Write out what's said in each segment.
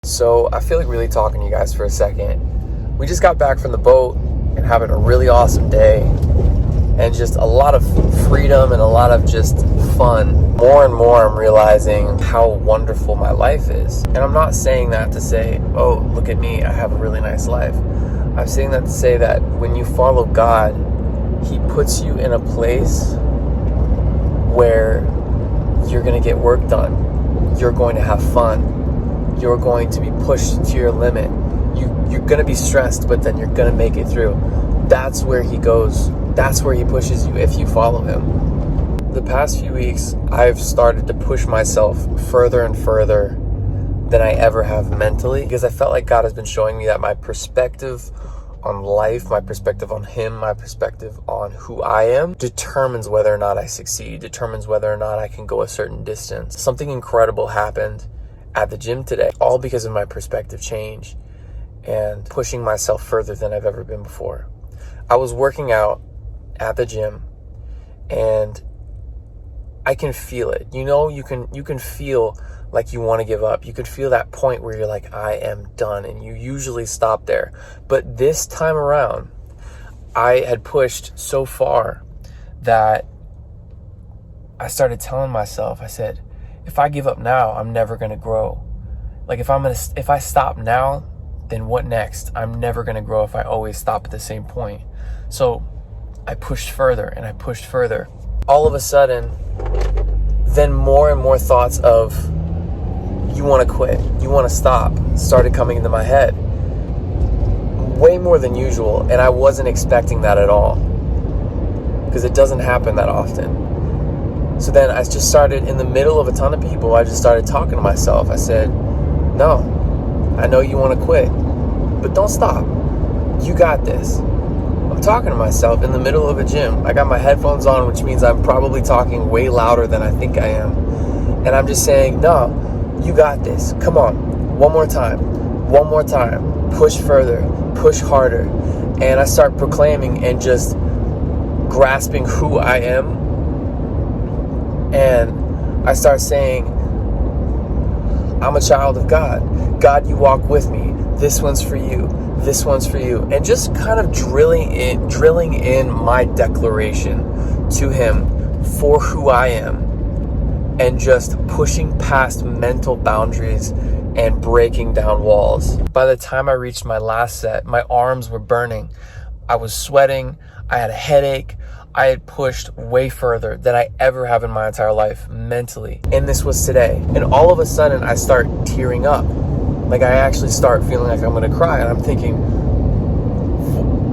So I feel like really talking to you guys for a second. We just got back from the boat and having a really awesome day and just a lot of freedom and a lot of just fun. More and more I'm realizing how wonderful my life is. And I'm not saying that to say, oh, look at me, I have a really nice life. I'm saying that to say that when you follow God, He puts you in a place where you're going to get work done. You're going to have fun. You're going to be pushed to your limit. You're going to be stressed, but then you're going to make it through. That's where He goes. That's where He pushes you if you follow Him. The past few weeks, I've started to push myself further and further than I ever have mentally, because I felt like God has been showing me that my perspective on life, my perspective on Him, my perspective on who I am determines whether or not I succeed, determines whether or not I can go a certain distance. Something incredible happened at the gym today, all because of my perspective change and pushing myself further than I've ever been before. I was working out at the gym and I can feel it. You know, you can feel like you want to give up. You could feel that point where you're like, I am done. And you usually stop there. But this time around, I had pushed so far that I started telling myself, I said, if I give up now, I'm never going to grow. Like if I stop now, then what next? I'm never going to grow if I always stop at the same point. So I pushed further and I pushed further. All of a sudden, then more and more thoughts of, you want to quit, you want to stop, started coming into my head. Way more than usual, and I wasn't expecting that at all, because it doesn't happen that often. So then I just started, in the middle of a ton of people, I just started talking to myself. I said, no, I know you want to quit, but don't stop. You got this. I'm talking to myself in the middle of a gym. I got my headphones on, which means I'm probably talking way louder than I think I am. And I'm just saying, no, you got this. Come on. One more time. Push further. Push harder. And I start proclaiming and just grasping who I am. And I start saying, I'm a child of God. God, you walk with me. This one's for you. This one's for you. And just kind of drilling in my declaration to Him for who I am. And just pushing past mental boundaries and breaking down walls. By the time I reached my last set, my arms were burning. I was sweating. I had a headache. I had pushed way further than I ever have in my entire life mentally. And this was today. And all of a sudden, I start tearing up. Like I actually start feeling like I'm going to cry. And I'm thinking,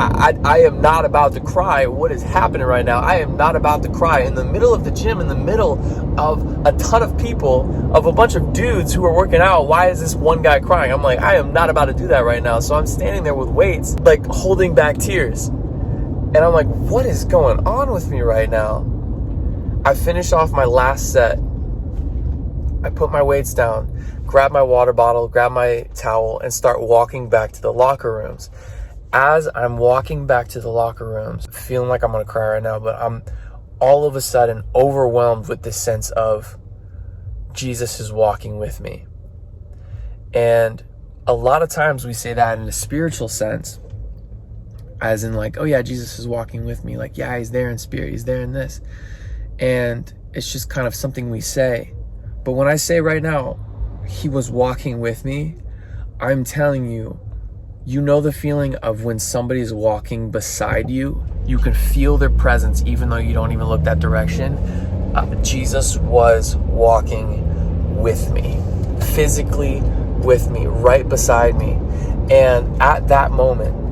I am not about to cry. What is happening right now? I am not about to cry. In the middle of the gym, in the middle of a ton of people, of a bunch of dudes who are working out, why is this one guy crying? I'm like, I am not about to do that right now. So I'm standing there with weights, like holding back tears. And I'm like, what is going on with me right now? I finished off my last set. I put my weights down, grab my water bottle, grab my towel, and start walking back to the locker rooms. As I'm walking back to the locker rooms, feeling like I'm going to cry right now, but I'm all of a sudden overwhelmed with this sense of Jesus is walking with me. And a lot of times we say that in a spiritual sense, as in like, oh yeah, Jesus is walking with me. Like, yeah, He's there in spirit. He's there in this. And it's just kind of something we say. But when I say right now, He was walking with me, I'm telling you, you know the feeling of when somebody's walking beside you, you can feel their presence even though you don't even look that direction. Jesus was walking with me, physically with me, right beside me. And at that moment,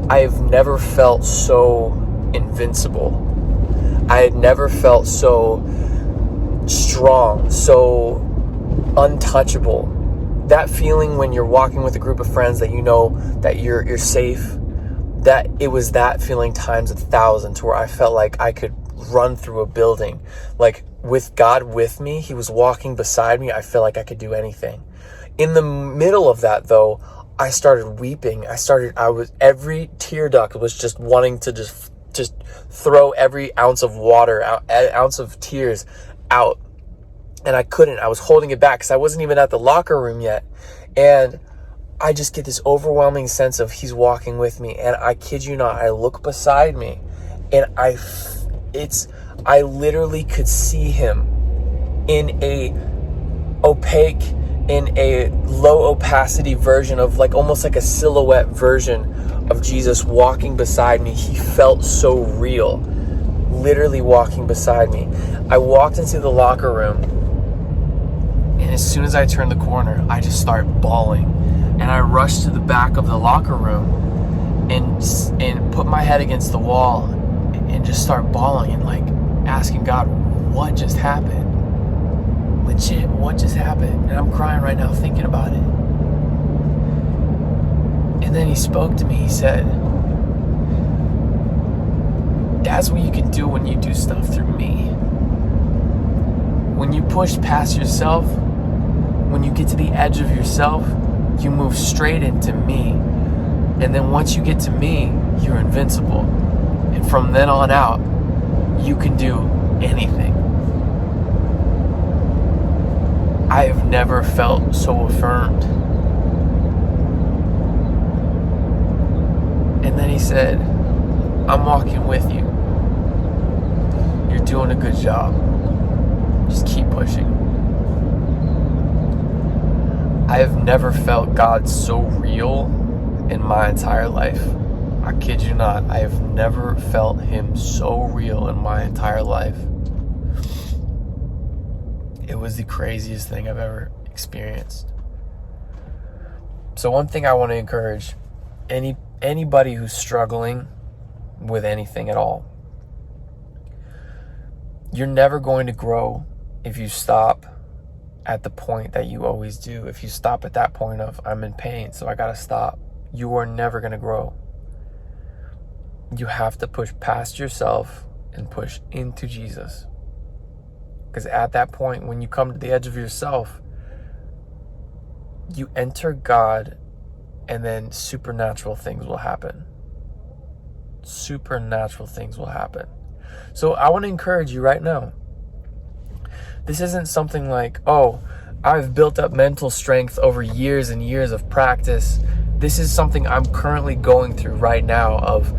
I have never felt so invincible. I had never felt so strong, so untouchable. That feeling when you're walking with a group of friends that you know that you're safe, that it was that feeling times 1,000, to where I felt like I could run through a building. Like with God with me, He was walking beside me. I felt like I could do anything. In the middle of that though, I started weeping. Every tear duct was just wanting to just throw every ounce of water out, ounce of tears out. And I couldn't. I was holding it back because I wasn't even at the locker room yet. And I just get this overwhelming sense of he's walking with me. And I kid you not, I look beside me and I literally could see him in a low opacity version of like almost like a silhouette version of Jesus walking beside me. He felt so real, literally walking beside me. I walked into the locker room, and as soon as I turned the corner, I just started bawling. And I rushed to the back of the locker room and put my head against the wall and just started bawling and like asking God, what just happened? Legit, what just happened? And I'm crying right now thinking about it. And then he spoke to me. He said, that's what you can do when you do stuff through me. When you push past yourself, when you get to the edge of yourself, you move straight into me. And then once you get to me, you're invincible. And from then on out, you can do anything. I have never felt so affirmed. And then he said, I'm walking with you. You're doing a good job. Just keep pushing. I have never felt God so real in my entire life. I kid you not. I have never felt him so real in my entire life. It was the craziest thing I've ever experienced. So one thing I want to encourage anybody who's struggling with anything at all, you're never going to grow if you stop at the point that you always do. If you stop at that point of, I'm in pain, so I gotta stop, you are never going to grow. You have to push past yourself and push into Jesus. Because at that point, when you come to the edge of yourself, you enter God, and then supernatural things will happen. Supernatural things will happen. So I want to encourage you right now. This isn't something like, oh, I've built up mental strength over years and years of practice. This is something I'm currently going through right now of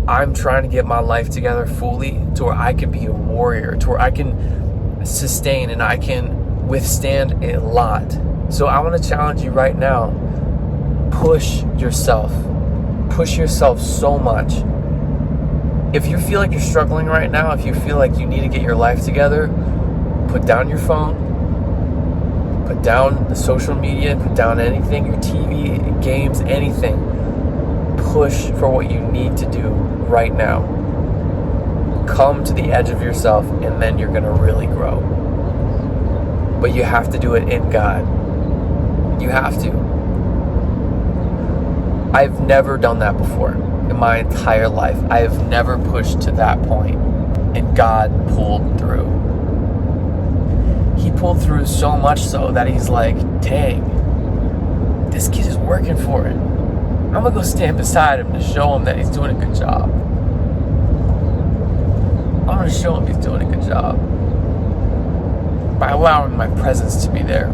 I'm trying to get my life together fully to where I can be a warrior, to where I can sustain and I can withstand a lot. So I want to challenge you right now. Push yourself. Push yourself so much. If you feel like you're struggling right now, if you feel like you need to get your life together, put down your phone, put down the social media, put down anything, your TV, games, anything. Push for what you need to do right now. Come to the edge of yourself, and then you're going to really grow. But you have to do it in God. You have to. I've never done that before in my entire life. I have never pushed to that point, and God pulled through. He pulled through so much so that he's like, dang, this kid is working for it. I'm going to go stand beside him to show him that he's doing a good job. I'm going to show him he's doing a good job by allowing my presence to be there.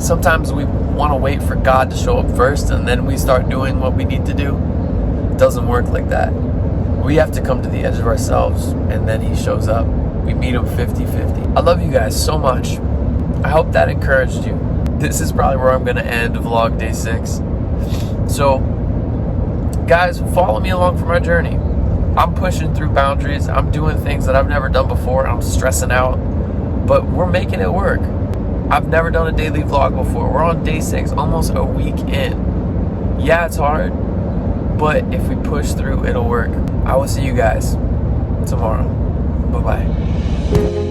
Sometimes we want to wait for God to show up first and then we start doing what we need to do. It doesn't work like that. We have to come to the edge of ourselves and then he shows up. We meet him 50-50. I love you guys so much. I hope that encouraged you. This is probably where I'm going to end vlog day 6. So, guys, follow me along for my journey. I'm pushing through boundaries. I'm doing things that I've never done before. I'm stressing out, but we're making it work. I've never done a daily vlog before. We're on day 6, almost a week in. Yeah, it's hard, but if we push through, it'll work. I will see you guys tomorrow. Bye-bye.